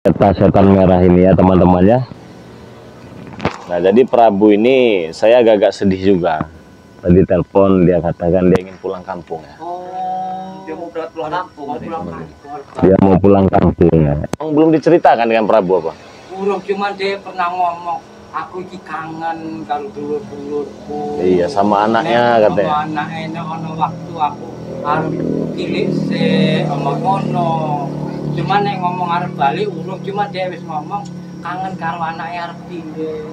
peta setan merah ini ya teman-teman ya. Nah jadi Prabu ini saya agak sedih juga. Tadi telepon dia katakan dia ingin pulang kampung ya. Dia mau pulang kampung. Dia mau pulang kampung ya. Belum diceritakan dengan Prabu apa? Burung cuman dia pernah ngomong, aku iki kangen kalau dulur-dulurku. Iya sama anaknya katanya. Sama anaknya ono waktu aku harus cilik se omong ono. Cuman nek ngomong arep balik urung cuman dia wis ngomong kangen karo anaknya arep tinggal.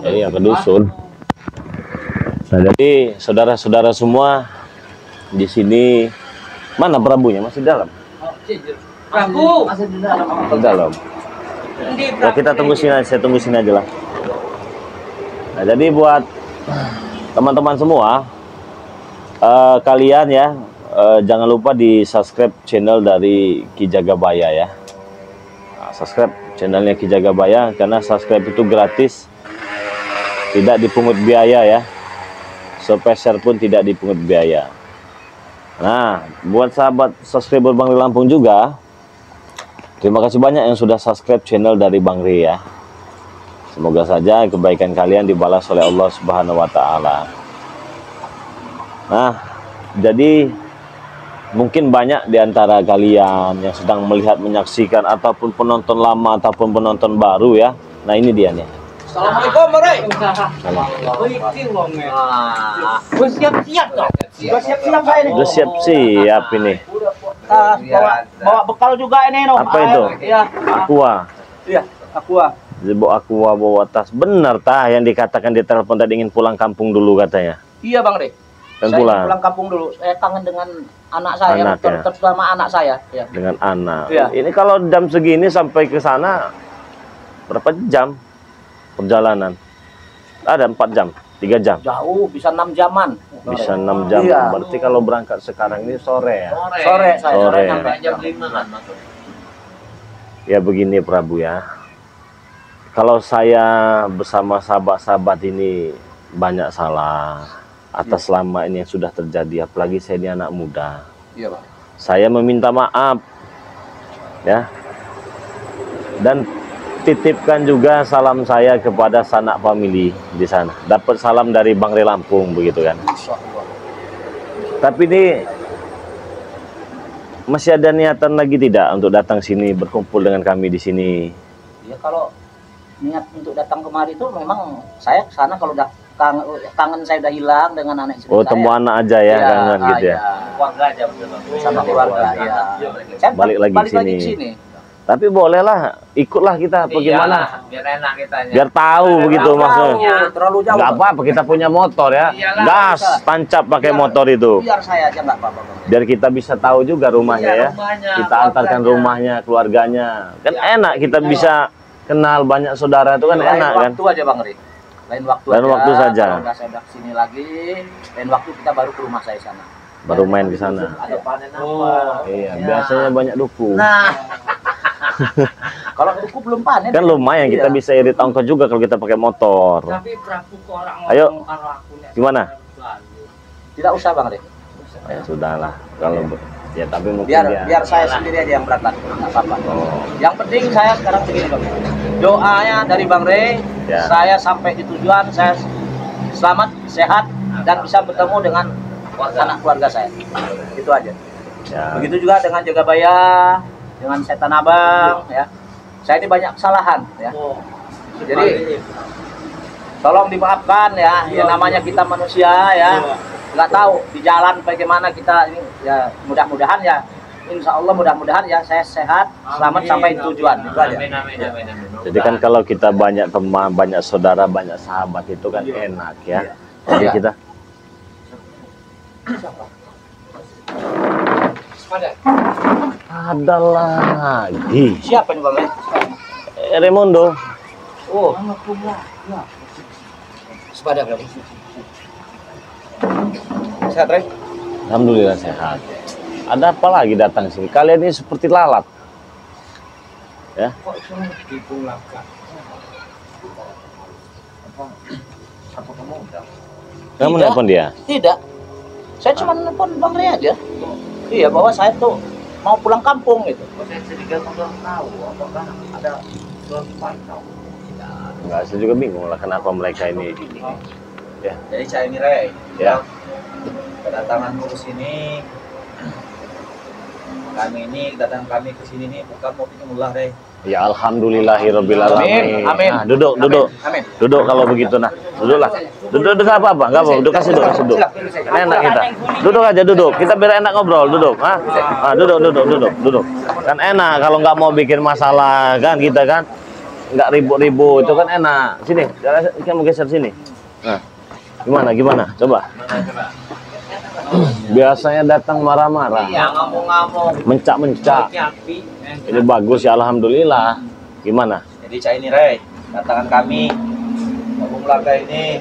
Iya ke dusun. Nah jadi saudara-saudara semua di sini mana Prabunya masih dalam? Prabu masih di dalam. Di dalam. Ya kita tunggu sini, saya tunggu sini aja lah. Nah jadi buat teman-teman semua kalian ya jangan lupa di subscribe channel dari Ki Jagabaya ya. Nah, subscribe channelnya Ki Jagabaya karena subscribe itu gratis, tidak dipungut biaya ya. Sepeser pun tidak dipungut biaya. Nah buat sahabat subscriber Bang Ri Lampung juga, terima kasih banyak yang sudah subscribe channel dari Bang Ri ya. Semoga saja kebaikan kalian dibalas oleh Allah Subhanahu wa taala. Nah, jadi mungkin banyak di antara kalian yang sedang melihat, menyaksikan ataupun penonton lama ataupun penonton baru ya. Nah, ini dia nih. Assalamualaikum, Bang. Udah siap-siap toh. Udah siap-siap saya ini. Udah siap-siap ini. Bawa bekal juga ini no. Apa itu? Iya. Aqua. Iya, aqua. Bawa aqua, bawa tas. Benar tah yang dikatakan di telepon tadi ingin pulang kampung dulu katanya. Iya, Bang Re. Dan Saya pulang. pulang kampung dulu. Saya kangen dengan anak saya, Anak, ya. terutama anak saya. Ya. Dengan anak. Iya. Ini kalau jam segini sampai ke sana berapa jam perjalanan? Ada 4 jam, 3 jam. Jauh, bisa 6 jaman. Bisa 6 jam. Iya. Berarti kalau berangkat sekarang ini sore ya. Sore saya Sore. sampai jam 5 kan masuk. Ya begini Prabu ya. Kalau saya bersama sahabat-sahabat ini banyak salah atas selama ini yang sudah terjadi, apalagi saya ini anak muda. Iya, Bang. Saya meminta maaf ya. Dan titipkan juga salam saya kepada sanak famili di sana. Dapat salam dari Bang Ri Lampung begitu kan. Tapi ini masih ada niatan lagi tidak untuk datang sini berkumpul dengan kami di sini? Ya kalau niat untuk datang kemari itu memang saya kesana kalau udah kangen saya udah hilang dengan anak istri Oh, saya. temu anak aja ya, kangen gitu ya. Keluarga aja sama keluarga ya. Saya Balik lagi ke sini. sini. Tapi bolehlah, ikutlah kita bagaimana? Biar enak kita. Biar tahu begitu maksudnya. Terlalu jauh. Nggak apa-apa, kita punya motor ya. Iyalah, Gas, bisa. tancap pakai motor itu. Biar saya aja nggak apa-apa. Bang. Biar kita bisa tahu juga rumahnya Iya, ya. rumahnya, Kita antarkan keluarganya. rumahnya, keluarganya. Kan Iya. enak kita bisa kenal banyak saudara itu kan Lain enak kan. waktu aja Bang Ri. Lain waktu Lain aja. waktu saja. Kalau udah saya udah kesini lagi, lain waktu kita baru ke rumah saya sana. Baru main di sana. Ada panen apa? Iya, biasanya banyak duku. Nah, kalau duku belum panen. Kan lumayan kita Iya. bisa irit ongkos juga kalau kita pakai motor. Tapi Prabu kok orang Ayo. ngomong karo aku nek. Gimana? Tidak usah Bang Ri. Ya sudahlah kalau ya tapi mungkin Biar saya sendiri aja yang berangkat. Enggak apa-apa. Oh. Yang penting saya sekarang begini Bang. Doanya dari Bang Re, Ya. saya sampai di tujuan, saya selamat, sehat dan bisa bertemu dengan anak keluarga saya. Itu aja. Ya. Begitu juga dengan Jagabaya, dengan setan abang ya. Saya ini banyak kesalahan ya. Jadi tolong dimaafkan ya. Ya namanya kita manusia ya. Nggak tahu di jalan bagaimana kita ini ya, mudah-mudahan ya. Insya Allah mudah-mudahan ya saya sehat, selamat sampai tujuan. Itu aja. Jadi kan kalau kita banyak teman, banyak saudara, banyak sahabat itu kan enak ya. Jadi Iya. kita ada lagi Siapa nih Bang? Remondo. Oh. Sepada berapa? Sehat, Rey? Alhamdulillah sehat. Ada apa lagi datang sini? Kalian ini seperti lalat. Ya. Kok cuma dipulangkan? Apa kamu udah? Kamu Tidak. nelpon dia? Tidak. Saya cuma nelpon Bang Rey aja. Iya, bahwa saya tuh mau pulang kampung gitu. Saya juga belum tahu apakah ada surat pantau. Enggak, saya juga bingung lah kenapa mereka ini. Ya, Jadi saya ini Rey, ya. kedatanganku ke sini, kedatangan kami ke sini nih bukan mau bikin ulah Rey. Ya alhamdulillahirabbil alamin. Amin, amin. Nah, duduk. Amin. Duduk kalau begitu nah. Duduklah. Duduk apa-apa, enggak apa. Duduk kasih duduk. Enak kita. Duduk aja duduk. Kita biar enak ngobrol, duduk. Duduk. Kan enak kalau nggak mau bikin masalah kan kita kan nggak ribut-ribut itu kan enak. Sini, kamu geser sini. Nah, gimana? Coba. Biasanya datang marah-marah. Iya, ngomong-ngomong. Mencak-mencak. Ini bagus ya alhamdulillah. Gimana? Jadi saya ini Rey, kedatangan kami, Kampung Laga ini,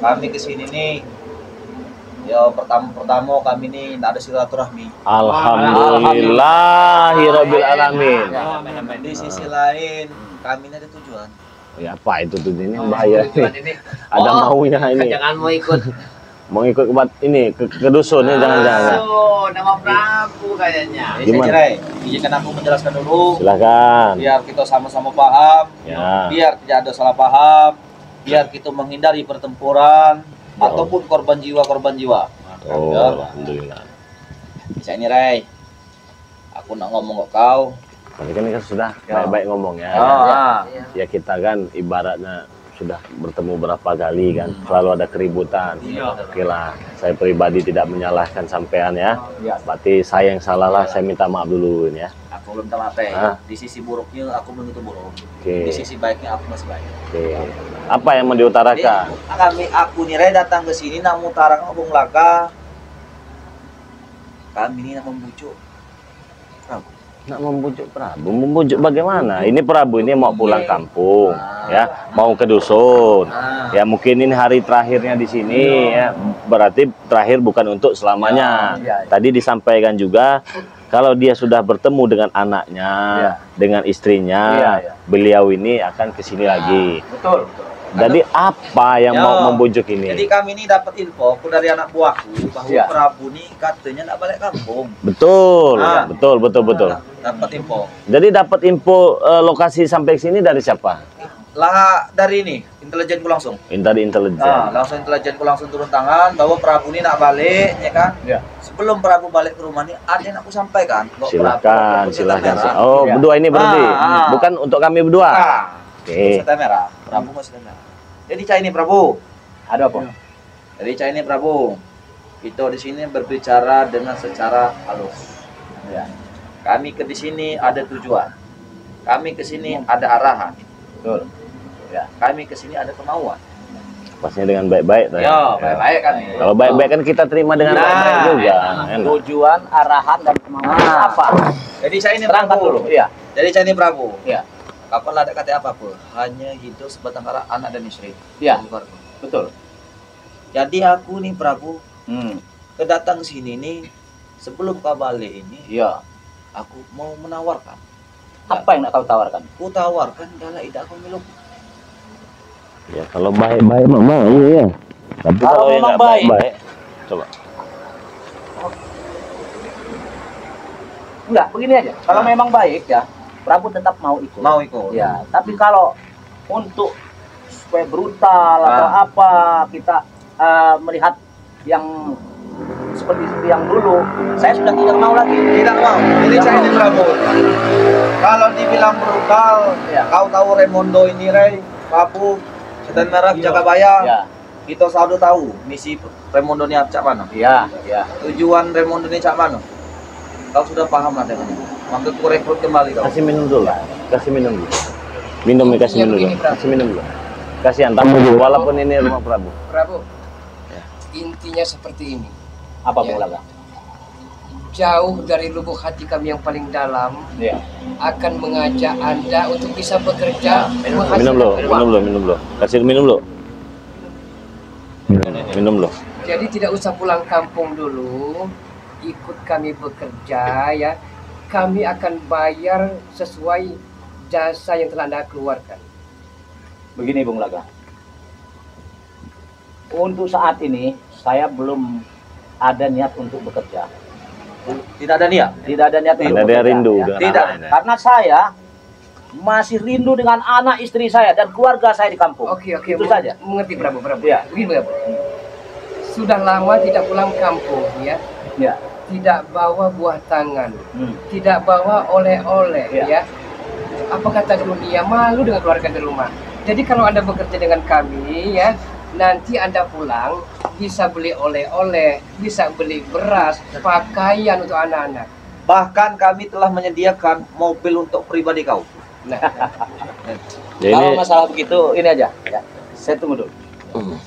kami ke sini nih. Ya pertama kami nih ada silaturahmi. Alhamdulillahirabbil alamin. Di sisi lain kami ini ada tujuan. Ya apa itu tuh ini bahaya nih. Ada maunya ini. Jangan mau ikut. Mau ikut ke dusun nih jangan-jangan. Nama Prabu kayaknya. Gimana? Rey, izinkan aku menjelaskan dulu. Silakan. Biar kita sama-sama paham. Ya. Biar tidak ada salah paham. Biar kita menghindari pertempuran ataupun korban jiwa. Oh, Ya. alhamdulillah. Bisa ini Rey. Aku nak ngomong ke kau. Tadi kan kita sudah Ya. baik-baik ngomong ya. Ya kita kan ibaratnya sudah bertemu berapa kali kan, selalu ada keributan. Oke lah, saya pribadi tidak menyalahkan sampean ya. Berarti saya yang salah lah, saya minta maaf dulu ya. Aku belum tahu apa ya. Ah. Di sisi buruknya aku belum tentu buruk. Oke. Di sisi baiknya aku masih baik. Oke. Apa yang mau diutarakan? Aku nih Rey datang ke sini nak mutara ngomong Laka. Kami ini nak membujuk Prabu. Nak membujuk Prabu, membujuk bagaimana? Ini Prabu ini mau pulang kampung, ya, mau ke dusun. Ya mungkin ini hari terakhirnya di sini, ya. Berarti terakhir bukan untuk selamanya. Tadi disampaikan juga kalau dia sudah bertemu dengan anaknya, dengan istrinya, beliau ini akan ke sini lagi. Betul. Jadi apa yang mau membujuk ini? Jadi kami ini dapat info dari anak buahku bahwa Prabu ini katanya nak balik kampung. Betul, betul. Dapat info. Jadi dapat info lokasi sampai sini dari siapa? Lah dari ini intelijenku langsung. Dari intelijen. Langsung intelijenku langsung turun tangan bahwa Prabu ini nak balik, ya kan? Sebelum Prabu balik ke rumah ini ada yang aku sampaikan. Silakan. Oh, berdua ini berarti bukan untuk kami berdua. Oke. Senjata merah. Prabu mau senjata merah. Jadi cah ini Prabu. Ada apa? Jadi cah ini Prabu. Kita di sini berbicara dengan secara halus. Ya. Kami ke di sini ada tujuan. Kami ke sini ada arahan. Betul. Ya. Kami ke sini ada kemauan. Pasnya dengan baik-baik. Ya, baik-baik kan. Kalau baik-baik kan kita terima dengan baik-baik juga. Enak. Tujuan, arahan dan kemauan apa? Jadi saya ini Terangkan Prabu. dulu. Iya. Jadi saya ini Prabu. Iya. Kapan ada kata apa-apa, hanya hidup sebatang kara anak dan istri. Iya. Keluarga. Betul. Jadi aku nih Prabu Hmm. kedatang sini nih sebelum kau balik ini Iya. aku mau menawarkan. Apa yang nak kau tawarkan? Ku tawarkan kalau tidak aku miluk. Ya kalau baik-baik mah iya. Tapi Kalau yang memang nggak baik-baik, coba. Enggak, begini aja. Kalau memang baik ya, Prabu tetap mau ikut. Mau ikut. Ya, tapi kalau untuk supaya brutal atau apa kita melihat yang seperti yang dulu, saya sudah tidak mau lagi. Tidak mau. Jadi saya ini Prabu. Kalau dibilang brutal, kau tahu Raimondo ini Rey, Prabu, Setan Merah, Jakabaya. Ya. Kita selalu tahu misi Raimondo ini cak mana. Iya, iya. Tujuan Raimondo ini cak mana. Kau sudah paham lah dengan ini. Maksud ku rekrut kembali kau. Kasih minum dulu lah. Kasih minum dulu. Minum nih, kasih minum dulu. Kasih minum dulu. Kasihan tamu walaupun ini rumah Prabu. Prabu, intinya seperti ini. Apa Ya. Bulaga? Jauh dari lubuk hati kami yang paling dalam, Iya. akan mengajak Anda untuk bisa bekerja. Minum menghasilkan dulu, uang. minum dulu. Kasih minum dulu. Minum dulu. Jadi tidak usah pulang kampung dulu, ikut kami bekerja ya. Kami akan bayar sesuai jasa yang telah Anda keluarkan. Begini Bung Laga. Untuk saat ini saya belum ada niat untuk bekerja. Tidak ada niat. Tidak ada niat untuk Karena dia bekerja, rindu ya. dengan Tidak. anaknya. Karena saya masih rindu dengan anak istri saya dan keluarga saya di kampung. Oke, Itu saja. mengerti Prabu. Iya. Begini Prabu. Sudah lama tidak pulang kampung, ya. Ya. Tidak bawa buah tangan, Hmm. tidak bawa oleh-oleh, Iya. ya. Apa kata dunia, malu dengan keluarga di rumah. Jadi kalau Anda bekerja dengan kami, ya, nanti Anda pulang bisa beli oleh-oleh, bisa beli beras, pakaian untuk anak-anak. Bahkan kami telah menyediakan mobil untuk pribadi kau. Nah, Jadi Kalau ini masalah begitu, ini aja. Ya. Saya tunggu dulu.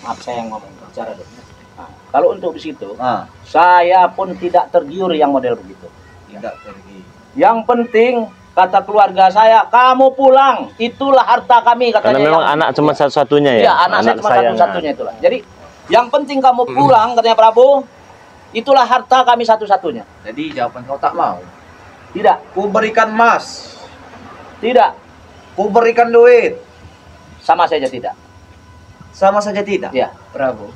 Maaf, saya yang ngomong bicara dulu. Nah, kalau untuk di situ, Ah, saya pun tidak tergiur yang model begitu. tidak pergi. Yang penting kata keluarga saya, kamu pulang, itulah harta kami katanya. karena memang yang- anak cuma satu-satunya ya. Iya, anak saya cuma kesayangan. satu-satunya itulah. Jadi yang penting kamu pulang katanya Prabu, itulah harta kami satu-satunya. Jadi jawaban kau tak mau. Tidak, Ku berikan emas, tidak, ku berikan duit, sama saja tidak. sama saja tidak. Ya, Prabu,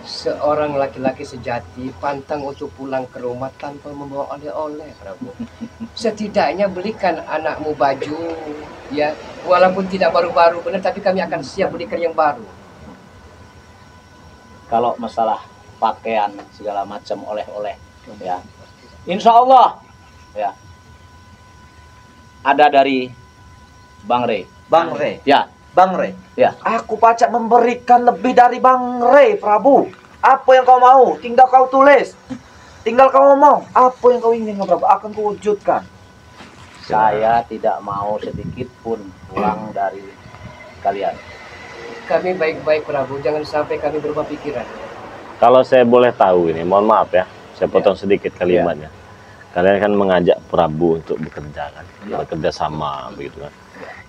seorang laki-laki sejati pantang untuk pulang ke rumah tanpa membawa oleh-oleh, Prabu. Setidaknya belikan anakmu baju, ya, walaupun tidak baru-baru benar, tapi kami akan siap belikan yang baru. kalau masalah pakaian segala macam oleh-oleh, ya, Insya Allah, ya, ada dari Bang Rey. Bang Rey, Ya, Bang Rey, ya. aku pacak memberikan lebih dari Bang Rey, Prabu. Apa yang kau mau? Tinggal kau tulis. Tinggal kau ngomong. Apa yang kau ingin, Prabu? Akan kuwujudkan. Saya tidak mau sedikit pun pulang dari kalian. Kami baik-baik, Prabu. Jangan sampai kami berubah pikiran. Kalau saya boleh tahu ini, mohon maaf ya, saya potong sedikit kalimatnya. Kalian kan mengajak Prabu untuk bekerja kan, bekerja sama begitu kan.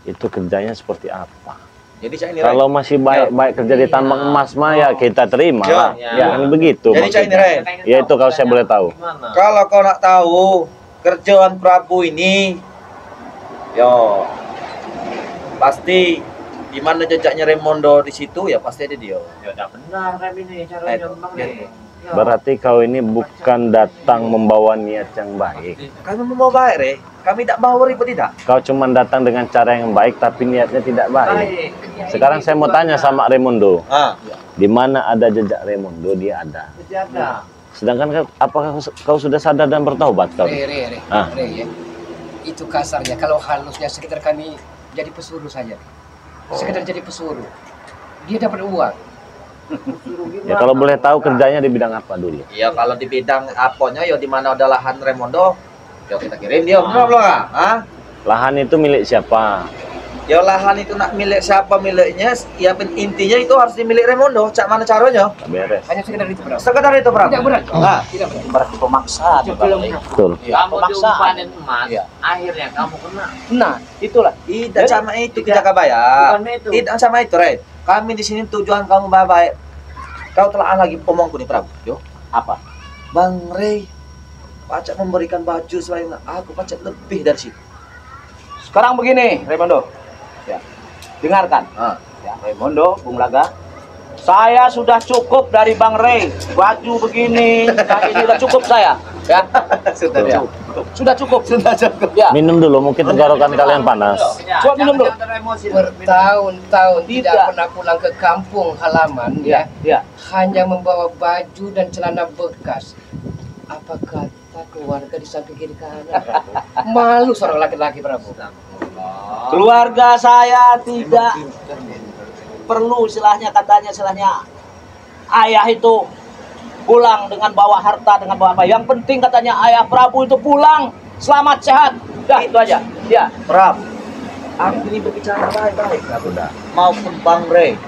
Itu kerjanya seperti apa? Jadi saya ini Kalau masih baik-baik kerja di tambang emas mah ya kita terima Ya, lah. ya. Kan begitu. Jadi saya ini maksudnya. Rey, Ya itu kalau saya boleh tahu. kalau kau nak tahu kerjaan Prabu ini, yo pasti di mana jejaknya Raimondo di situ ya pasti ada dia. Ya udah benar kan ini Nah, caranya itu. Bang Ya. Rey. Ya. Berarti kau ini bukan datang membawa niat yang baik. Kami mau baik, Rey. Kami tidak bawa ribut tidak. Kau cuma datang dengan cara yang baik tapi niatnya tidak baik. Baik. Sekarang saya mau tanya sama Raimondo. Ah, Di mana ada jejak Raimondo dia ada. Jaga. Sedangkan apakah kau sudah sadar dan bertaubat kau? Re, Ah. ya. Itu kasarnya. Kalau halusnya sekitar kami jadi pesuruh saja. Sekedar jadi pesuruh. Dia dapat uang. Ya kalau boleh tahu kerjanya di bidang apa dulu? ya kalau di bidang apanya ya di mana ada lahan Raimondo, ya kita kirim dia. Benar belum? Ah? Lahan itu milik siapa? Ya lahan itu nak milik siapa miliknya, ya intinya itu harus dimiliki Raimondo. Cak mana caranya? Tak beres. Hanya sekedar itu, Prabu. Sekedar itu, Prabu. Tidak berat. Nah, Tidak berat. Berarti pemaksaan. Sebelum Bang Rey. Betul. Ya, kamu pemaksaan. diumpanin emas, Iya. akhirnya kamu kena. Nah, itulah. tidak Jadi, sama itu tidak. kita bayar. Bukan itu. Tidak sama itu, Rey. Kami di sini tujuan kamu baik. Kau telah lagi omongku nih, Prabu. Yo. Apa? Bang Rey pacak memberikan baju selain aku pacak lebih dari situ. Sekarang begini, Raimondo. Ya. Dengarkan. Ah. Ya, Raimondo, Bung Laga. Saya sudah cukup dari Bang Rey. Baju begini, nah ini udah cukup saya. Ya. Sudah Ya. cukup. Sudah cukup. Sudah cukup. Ya. Minum dulu, mungkin tenggorokan kalian panas. Ya, Coba minum dulu. jangan teremosi. Bertahun-tahun tidak Tidak. pernah pulang ke kampung halaman, Ya, ya. ya. Hanya membawa baju dan celana bekas. Apa kata keluarga di samping kiri kanan, Prabu? Malu seorang laki-laki, Prabu. Keluarga saya tidak perlu istilahnya ayah itu pulang dengan bawa harta dengan bawa apa. Yang penting katanya ayah Prabu itu pulang selamat sehat. Dah itu aja. Ya. Prab, aku ini berbicara baik-baik, Prabu. Sudah. Maupun Bang Rey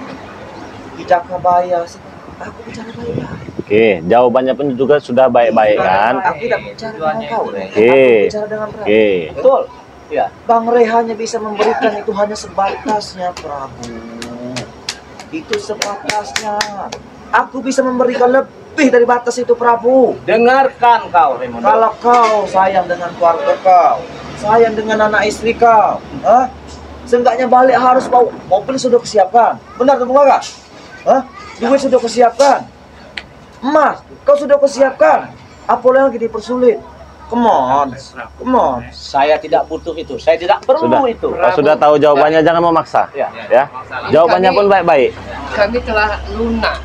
di Jakabaya, aku bicara baik-baik. Oke, jawabannya pun juga sudah baik-baik kan? Aku tidak bicara dengan kau, Rey. Oke. Aku bicara dengan Prabu. Oke. Betul. Ya. Bang Rey hanya bisa memberikan itu hanya sebatasnya, Prabu. Itu sebatasnya. Aku bisa memberikan lebih dari batas itu, Prabu. Dengarkan kau Raimondo. Kalau kau sayang dengan keluarga kau, sayang dengan anak istri kau, seenggaknya balik harus bawa mobil sudah kesiapkan. Benar atau enggak? Duit sudah kesiapkan. Emas, kau sudah kesiapkan. Apa lagi dipersulit? Come on. Come on. Saya tidak butuh itu. Saya tidak perlu Sudah. itu. Sudah tahu jawabannya, jangan memaksa. Ya. Ya. Jawabannya pun baik-baik. Kami telah lunak,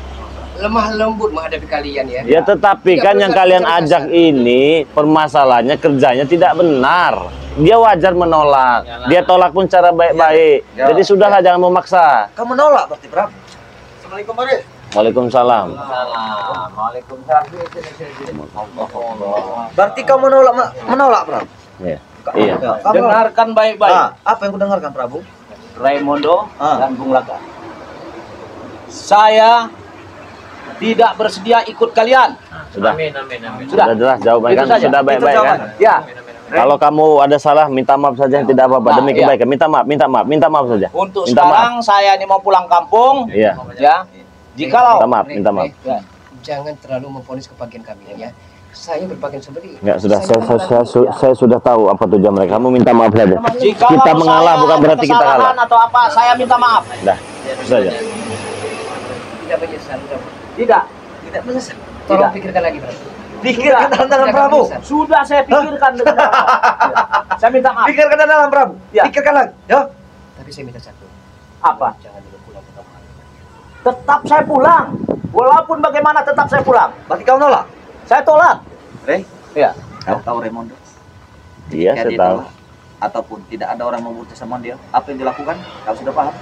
lemah lembut menghadapi kalian ya. Ya tetapi kan yang kalian ajak ini permasalahannya kerjanya tidak benar. Dia wajar menolak. Dia tolak pun cara baik-baik. Ya. Jadi sudahlah, jangan memaksa. Kamu menolak berarti Prabu. Assalamualaikum Mari. Waalaikumsalam. Berarti kamu menolak Prabu. Iya. Iya. Kamu Dengarkan baik-baik. apa yang kudengarkan Prabu? Raimundo Ah. dan Bung Laga. Saya tidak bersedia ikut kalian. Sudah. Amin, amin, amin. Sudah. Sudah jelas jawabannya Itu kan saja. sudah Itu baik-baik kan. jawabannya. Ya. Kalau kamu ada salah, minta maaf saja, tidak apa-apa. Nah, Demi iya. kebaikan, minta maaf saja. Untuk Minta sekarang saya ini mau pulang kampung. Iya. Ya. Jikalau Minta maaf. Ya. Jangan terlalu memvonis kebagian kami ya. Saya berbagian seperti Enggak, sudah. Saya Saya sudah tahu apa tujuan mereka. Kamu minta maaf saja. Jikalau Kita mengalah saya bukan berarti kita kesalahan kalah. atau apa, saya minta maaf. Dah, itu saja. tidak menyesal. Tidak. Tidak menyesal. Tolong Tidak. pikirkan lagi, Bro. Pikirkan dalam Tidak Prabu. menyesal. Sudah saya pikirkan dengan ya. Saya minta maaf. Pikirkan dalam Prabu. Ya. Pikirkan lagi. Ya. Tapi saya minta satu. Apa? Jangan dulu pulang ke kamar. Tetap saya pulang. Walaupun bagaimana tetap saya pulang. Berarti kau nolak. Saya tolak. Rey, Ya. kau tahu Raimundo? Iya, Jika saya dia tahu. tolak, ataupun tidak ada orang memutus sama dia, apa yang dilakukan? Kau sudah paham?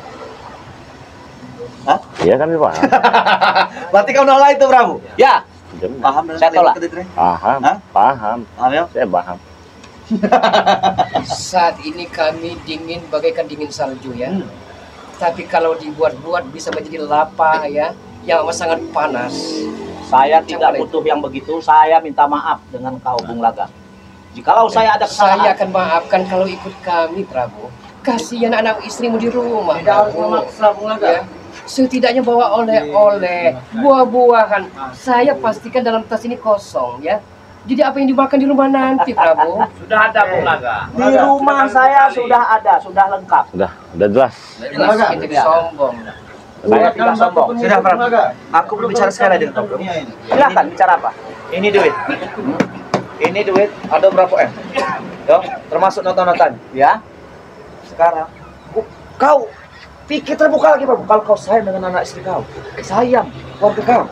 Hah? Iya, kami paham. Berarti kau nolak itu, Prabu? Ya. Benar. Paham dengan Saya kalimat tolak. itu, Rey? Paham, Hah? paham. Paham ya? Saya paham. Saat ini kami dingin bagaikan dingin salju ya. Tapi kalau dibuat-buat bisa menjadi lapa ya, yang sangat panas. Saya tidak Boleh. butuh yang begitu. Saya minta maaf dengan kau, Bung Laga. Jikalau saya ada Saya kesalahan, akan maafkan kalau ikut kami, Prabu. Kasihan anak istrimu di rumah, Prabu. Ya. Setidaknya bawa oleh-oleh, buah-buahan. Saya pastikan dalam tas ini kosong, ya. Jadi apa yang dimakan di rumah nanti, Prabu? Sudah ada Bung Laga. di rumah saya sudah ada, sudah lengkap. Udah jelas. Jelas kita sombong. Saya tidak sombong. Sudah, Prabu. Aku berbicara sekali dengan kau, Prabu. Silahkan bicara apa? Ini duit. Ini duit ada berapa M? Ya, termasuk nota-notanya. Ya. Sekarang kau pikir terbuka lagi, Prabu. Kalau kau sayang dengan anak istri kau, sayang keluarga kau,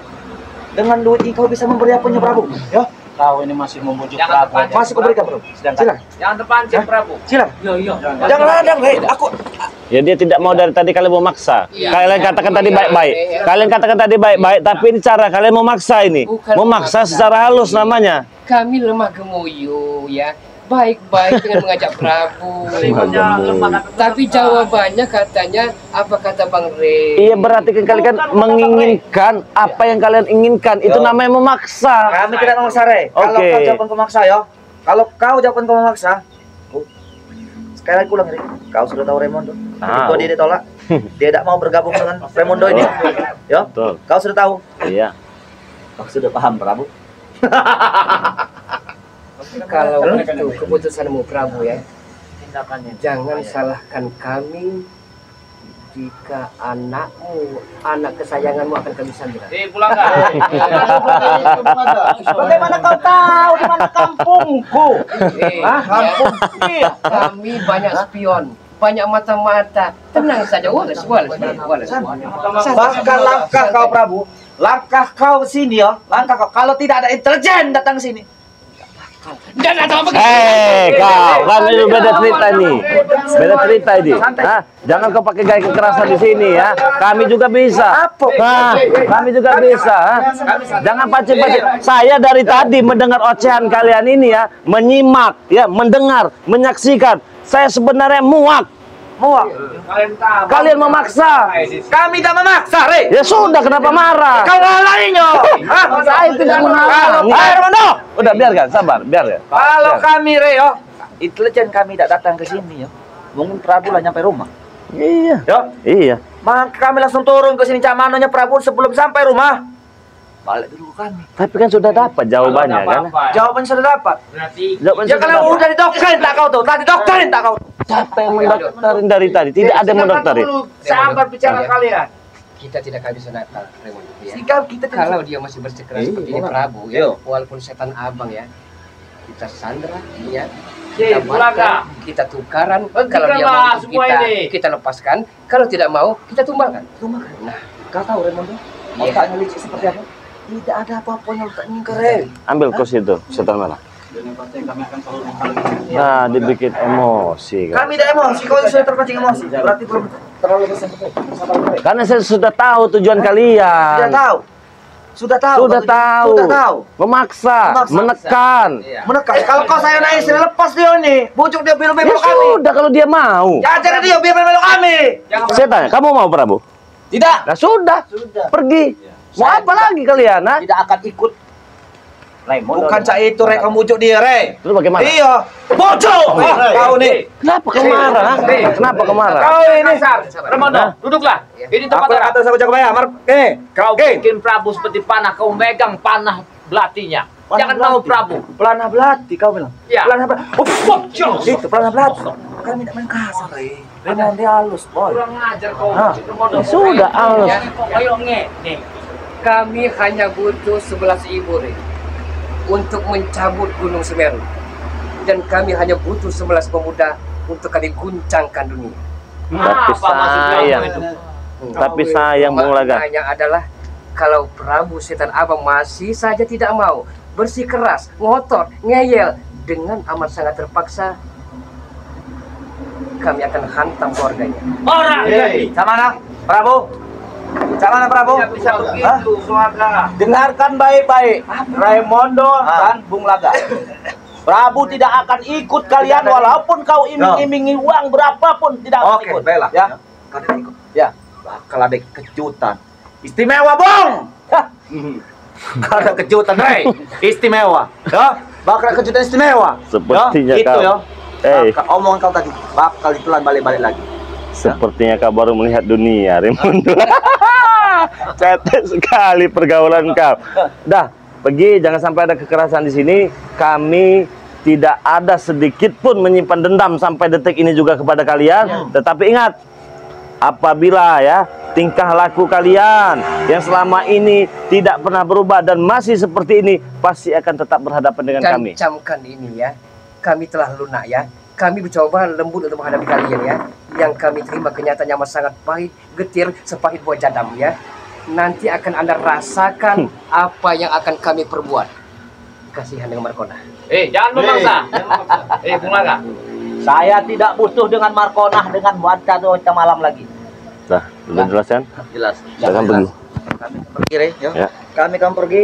dengan duit ini kau bisa memberi apanya, Prabu? Ya, Kau ini masih membujuk Jangan Prabu. terpancing. masih kau berikan, Prabu. Silakan, Jangan terpancing, Hah? Prabu. silakan. Iya. Jangan ladang, hei. Aku Ya dia tidak mau dari tadi, kalian mau maksa. Iya. Kalian katakan tadi Iya. baik-baik. Iya. Kalian katakan tadi baik-baik, tapi ini cara kalian memaksa ini. Bukan Memaksa memaksa. secara halus namanya. Kami lemah gemuyu, ya. Baik-baik dengan mengajak Prabu. Tapi jawabannya katanya apa kata Bang Rey? Iya, berarti kan kalian kan menginginkan apa yang kalian inginkan. Itu Yo. namanya memaksa. kami tidak memaksa, Rey. Kalau Oke. kau jawaban kau memaksa, ya. Kalau kau jawaban kau memaksa, sekali lagi ulang, Rey. Kau sudah tahu Raimundo. Ketika dia ditolak, dia tidak mau bergabung dengan Raimundo ini. Ya, Betul. kau sudah tahu. Iya. Kau sudah paham, Prabu. Kalau itu keputusanmu, Prabu ya. Tindakannya. Jangan salahkan kami jika anakmu, anak kesayanganmu akan kami sambil. Pulang enggak? Bagaimana kau tahu di mana kampungku? Kampung. Iya. Kami banyak spion, banyak mata-mata. Tenang saja, Wallace. Bahkan langkah kau, Prabu, langkah kau sini, ya. Langkah kau. Kalau tidak ada intelijen datang sini. Dan atau apa? Kau, kan itu beda cerita nih. Beda cerita ini. Hah? Jangan kau pakai gaya kekerasan di sini ya. Kami juga bisa. Nah, kami juga bisa. Ha? Jangan pancing-pancing. Saya dari tadi mendengar ocehan kalian ini ya, menyimak, ya, mendengar, menyaksikan. Saya sebenarnya muak. Kalian memaksa. Kami tidak memaksa, Rey. Ya sudah, kenapa marah? Kau ngalahinnya. Saya tidak menghalangi. Ayo, Raimundo. Udah, biarkan, sabar, biar ya. Kalau kami, Rey, yo, intelijen kami tidak datang ke sini, yo. Mungkin Prabu lah nyampe rumah. Iya. Yo, Iya. maka kami langsung turun ke sini Camanonya Prabu sebelum sampai rumah. Balik dulu kami. Tapi kan sudah dapat jawabannya kan? Jawabannya sudah dapat. Berarti Jawabannya Ya sudah kalau dapat. udah didokterin tak kau tuh, tadi dokterin tak kau. Siapa yang mendokterin dari tadi? Tidak ada yang mendokterin. sahabat bicara kalian. kita tidak kehabisan akal, Raymond. Ya. Sikap kita Kalau dia masih bersikeras seperti ini, Prabu, ya, walaupun setan abang ya, kita sandera, ya, kita bakar, kita tukaran. Kalau dia mau kita lepaskan, kalau tidak mau kita tumbangkan. Nah, kau tahu Raymond? Otaknya licik seperti apa? Tidak ada apa-apa yang otaknya keren. Ambil kursi itu, setan mana? Nah, dibikin emosi kan. Kami tidak emosi, kau sudah terpancing emosi. Berarti belum terlalu bersentuh. Karena saya sudah tahu tujuan kalian. Sudah tahu. Sudah tahu. Sudah tahu. Sudah tahu. Memaksa, menekan. Menekan. Kalau kau saya naik sini lepas dia nih. Bujuk dia Ya belok kami. sudah kalau dia mau. Jangan cari dia biar belok kami. Saya tanya, kamu mau Prabu? Tidak. Nah sudah. Pergi. Mau apa lagi kalian? Ha? Tidak akan ikut. Raymond. Bukan cak itu, Rey. Kamu bujuk dia, Rey. Terus bagaimana? Iya. Bujuk. Kau nih. Kenapa kau marah? Ha? Kenapa kau marah? Kau ini. Ramondo, duduklah. Ini tempat Apa yang atas aku jaga bayar? Kau bikin Prabu seperti panah, kau megang panah belatinya. Jangan mau Prabu. Pelana belati kau bilang. Ya. Pelana belati. Oh, bocor. Itu pelana belati. Kami tidak main kasar, Rey. Raymond dia halus, boy. Kurang ajar kau. Ah. Ramondo. Sudah, halus. Kau ayo nih. kami hanya butuh 11.000 Rey, untuk mencabut Gunung Semeru. Dan kami hanya butuh 11 pemuda untuk kami guncangkan dunia. Tapi sayang. Tapi sayang Bung Laga. Maknanya adalah kalau Prabu Setan Abang masih saja tidak mau, bersikeras, ngotot, ngeyel, dengan amat sangat terpaksa, kami akan hantam keluarganya. Orang jadi. Sama mana, Prabu? Sama mana, Prabu? Tidak bisa begitu, keluarga. Dengarkan baik-baik, Raymondo dan Bung Laga. Prabu tidak akan ikut kalian walaupun kau iming-imingi uang berapapun tidak akan ikut. Baiklah. Ya. Kalian ikut. Ya. Bakal ada kejutan. Istimewa, Bung. Ada kejutan, Rey. Istimewa. Ya. Bakal ada kejutan istimewa. Sepertinya ya, itu kau. ya. Bakal, omongan kau tadi bakal ditelan balik-balik lagi. Sepertinya kau baru melihat dunia, Raymond. Cetek sekali pergaulan kau. Dah, pergi, jangan sampai ada kekerasan di sini. Kami tidak ada sedikit pun menyimpan dendam sampai detik ini juga kepada kalian. Tetapi ingat, apabila ya tingkah laku kalian yang selama ini tidak pernah berubah dan masih seperti ini, pasti akan tetap berhadapan dengan kami. Dan camkan ini ya, kami telah lunak ya. Kami mencoba lembut untuk menghadapi kalian ya. Yang kami terima kenyataannya amat sangat pahit, getir, sepahit buah jadam ya. Nanti akan Anda rasakan apa yang akan kami perbuat. Kasihan dengan Markona. Jangan memaksa. Bung Laga. Saya tidak butuh dengan Markonah dengan wacana malam lagi. Dah, sudah jelas kan? Jelas. Silakan pergi. Kami pergi, Rey. Ya. Kami akan pergi.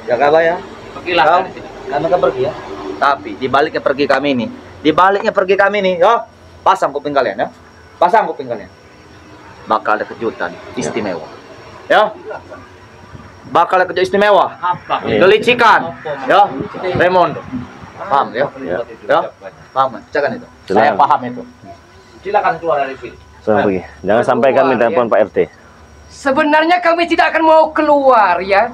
Jaga bayar. Pergilah Kau, dari sini. kami akan pergi ya. Tapi di baliknya pergi kami ini, ya, pasang kuping kalian ya. Pasang kuping kalian. Bakal ada kejutan istimewa. Ya. Bakal ada kejutan istimewa. Apa? Kelicikan. Ya. Raymond. Paham ya? Ya. Paham. Jangan itu. Saya Silakan. paham itu. Silakan keluar dari sini. Silakan pergi. Jangan sampai kami telepon Pak RT. Sebenarnya kami tidak akan mau keluar ya.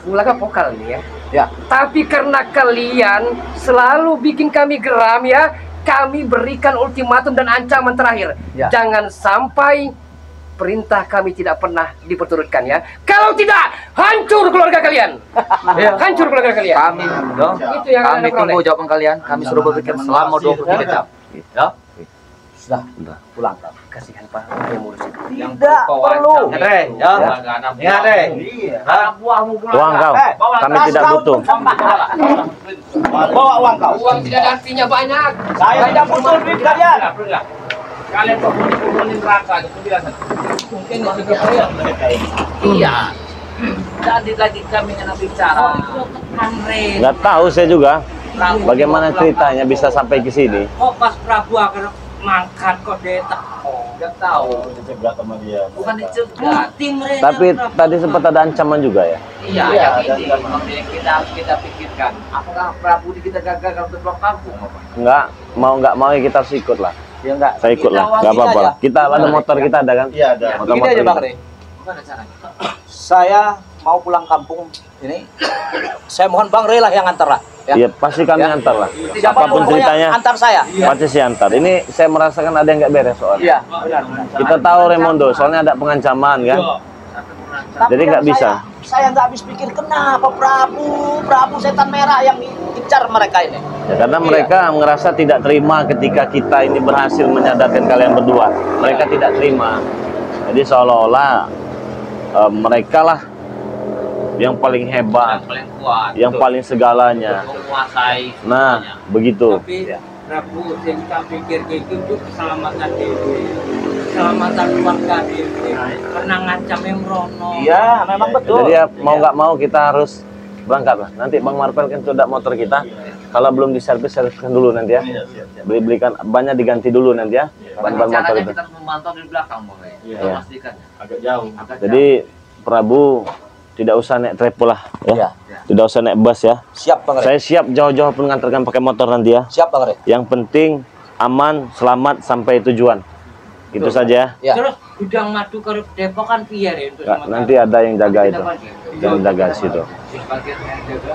Ulaga vokal nih ya. Ya. Tapi karena kalian selalu bikin kami geram ya, kami berikan ultimatum dan ancaman terakhir. Ya. Jangan sampai perintah kami tidak pernah diperturutkan ya. Kalau tidak, hancur keluarga kalian. Ya. Hancur keluarga kalian. Kami, ya. Itu yang Kami Anda tunggu peroleh. jawaban kalian. Kami suruh berpikir selama 23 jam. Ya. Sudah, Sudah. pulang kau. Kasihan Pak, yang ngurus itu. Tidak perlu. Ingat, Rey, ya. Ingat, Rey. Anak buahmu Bung Uang Laga. kau. Bawa Kami tas tidak kau. butuh. Bawa uang kau. Uang tidak ada artinya banyak. Saya tidak butuh duit kalian. Pergilah. Kalian penghuni neraka itu penjelasan. Mungkin itu kalian. Iya. Tadi lagi kami yang bicara. Nggak tahu saya juga bagaimana ceritanya bisa sampai ke sini. Kok pas Prabu akan mangkat kok detak? Oh, nggak tahu. Bukan dicegat. Tapi tadi sempat ada ancaman juga ya. Iya, yang ini yang kita pikirkan. Apakah Prabu di kita gagal untuk pulang kampung? Nggak mau ya kita harus ikut lah. Ya enggak. Saya ikut lah, nggak apa-apa lah. Kita ada motor kita ada kan? Iya, ada. Motor Gini aja Bang kita. Rey. Bukan caranya. Saya mau pulang kampung ini. Saya mohon Bang Rey lah yang antar lah. Iya pasti kami Ya. antar lah. Siapapun Apapun pokoknya ceritanya antar saya. pasti sih antar. Ini saya merasakan ada yang nggak beres soalnya. Iya, benar. Kita tahu Raymondo, soalnya ada pengancaman kan. Tapi Jadi yang nggak bisa. Saya nggak habis pikir kenapa Prabu setan merah yang dikejar mereka ini. Ya, karena Iya. mereka ngerasa tidak terima ketika kita ini berhasil menyadarkan kalian berdua. Mereka tidak terima. Jadi seolah-olah mereka lah yang paling hebat, Yang paling kuat. yang paling segalanya. Menguasai Nah, semuanya. begitu. Tapi Prabu, saya kita pikir itu keselamatan diri, keselamatan keluarga diri, karena ngancam yang Rono. Iya, memang betul. Jadi ya mau nggak mau kita harus berangkat lah. Nanti Bang Marvel kan sudah motor kita. Kalau belum diservis, serviskan dulu nanti ya. Belikan banyak diganti dulu nanti ya. Ban motor Caranya itu. kita memantau di belakang, Bang. Iya. Pastikan. Agak jauh. Jadi Prabu tidak usah naik trepo lah ya. Iya. Tidak usah naik bus ya. Siap Bang Rey. Saya siap jauh-jauh pun ngantarkan pakai motor nanti ya. Siap Bang Rey. Yang penting aman, selamat sampai tujuan. Itu saja ya. Ya. Terus udah ngadu ke Depok kan biar ya untuk Nggak, sementara. nanti ada yang jaga itu. Yang jaga situ. Sebagian yang jaga.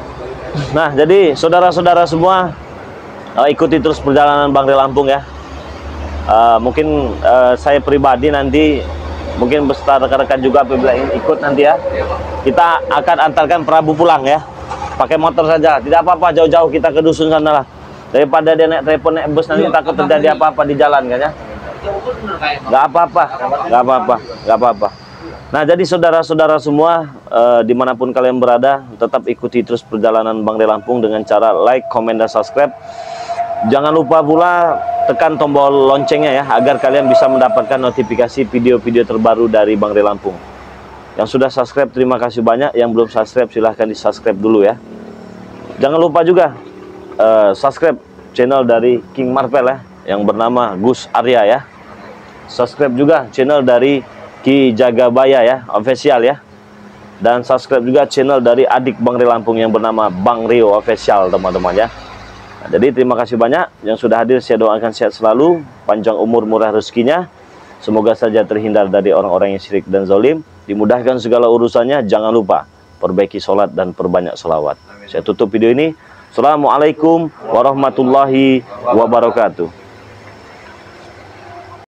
Nah, jadi saudara-saudara semua ikuti terus perjalanan Bang Rey Lampung ya. Mungkin saya pribadi nanti mungkin beserta rekan-rekan juga apabila ingin ikut nanti ya. Kita akan antarkan Prabu pulang ya. Pakai motor saja, tidak apa-apa jauh-jauh kita ke dusun sana lah. Daripada dia naik telepon naik bus nanti takut terjadi apa-apa di jalan kan ya. Nggak apa-apa, nggak apa-apa, nggak apa-apa. Nah, jadi saudara-saudara semua dimanapun kalian berada, tetap ikuti terus perjalanan Bang Rey Lampung dengan cara like, comment, dan subscribe. Jangan lupa pula tekan tombol loncengnya ya, agar kalian bisa mendapatkan notifikasi video-video terbaru dari Bang Rey Lampung. Yang sudah subscribe terima kasih banyak, yang belum subscribe silahkan di subscribe dulu ya. Jangan lupa juga subscribe channel dari King Marvel ya, yang bernama Gus Arya ya. Subscribe juga channel dari Ki Jagabaya ya, official ya. Dan subscribe juga channel dari adik Bang Rey Lampung yang bernama Bang Rio official teman-teman ya. Nah, jadi terima kasih banyak yang sudah hadir, saya doakan sehat selalu, panjang umur, murah rezekinya. Semoga saja terhindar dari orang-orang yang syirik dan zalim, dimudahkan segala urusannya. Jangan lupa perbaiki sholat dan perbanyak sholawat. Saya tutup video ini. Assalamualaikum warahmatullahi wabarakatuh.